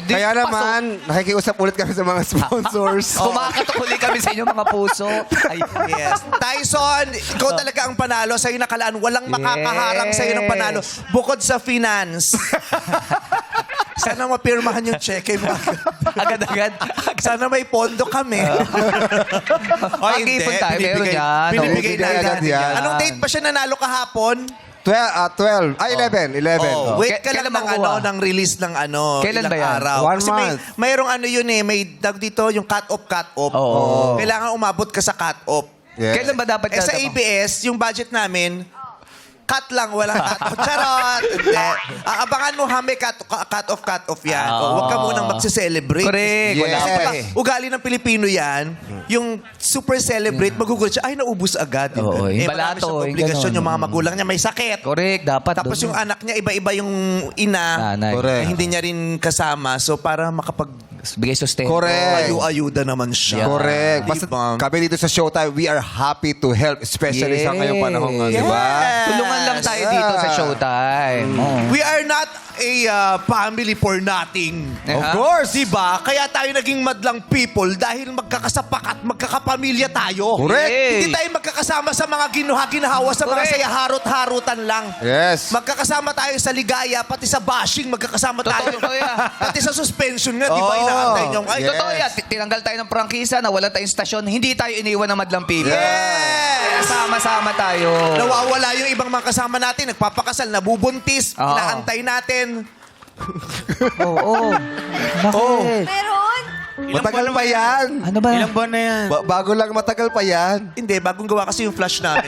Kaya naman, nakikiusap ulit kami sa mga sponsors. Kumakatok uli kami sa inyo mga puso. Ay, Yes. Tyson, ikaw talaga ang panalo. Sa'yo nakalaan. Walang makakaharang sa'yo ng panalo. Bukod sa finance. Sana mapirmahan yung cheque mo. agad-agad. Sana may pondo kami. Mag-ipon tayo, meron yan. Binibigay Oo, na agad agad yan. Anong date pa siya nanalo kahapon? 12. 11. Oh, wait ka Kailan lang ng, makuha? ng release ng Kailan ilang ba yan? araw. 1 Kasi month. mayroong yun may dito yung cut-off. Oo. Kailangan umabot ka sa cut-off. Yes. Kailan ba dapat Sa ABS, yung budget namin, cut lang, walang cut-off. Charot! Hindi. Abangan mo ha, may cut-off yan. Huwag ka munang magse-celebrate. Correct. Yes. Wala Kasi pa pag eh. ugali ng Pilipino yan, yung super celebrate, magugulat siya, ay, naubos agad. Oo, yung marami balato, siyang yung obligasyon, ganon. yung mga magulang niya may sakit. Correct, dapat. Tapos doon. yung anak niya, iba-iba yung ina. Nanay. Correct. Na hindi niya rin kasama. So, para Bigay sustento. Correct. ayu-ayuda naman siya. Correct. Di Basta ba? kami dito sa Showtime, we are happy to help, especially sa ngayong panahon, di ba? Yes. Tulungan lang tayo dito sa Showtime. Oh. We are not a family for nothing. Of Ah. course. Diba? Kaya tayo naging madlang people dahil magkakasapak at magkakapamilya tayo. Correct. Yay. Hindi tayo magkakasama sa mga ginuha-ginahawa, sa mga Correct. saya harot-harutan lang. Yes. Magkakasama tayo sa ligaya, pati sa bashing, magkakasama tayo. Totoo yan. Pati sa suspension nga, di ba? Oh. Inaantay niyo. Ay, Yes. Totoo yan. Tinanggal tayo ng prangkisa, nawala tayong stasyon, hindi tayo iniwan ng madlang people. Yes! Sama-sama tayo. Nawawala yung ibang mga kasama natin, nagpapakasal, nabubuntis, Oo. inaantay natin. Oo. Bakit? Meron? Matagal pa yan. Ano ba? Ilang buwan na yan? Bago lang matagal pa yan. Hindi, bagong gawa kasi yung flash namin.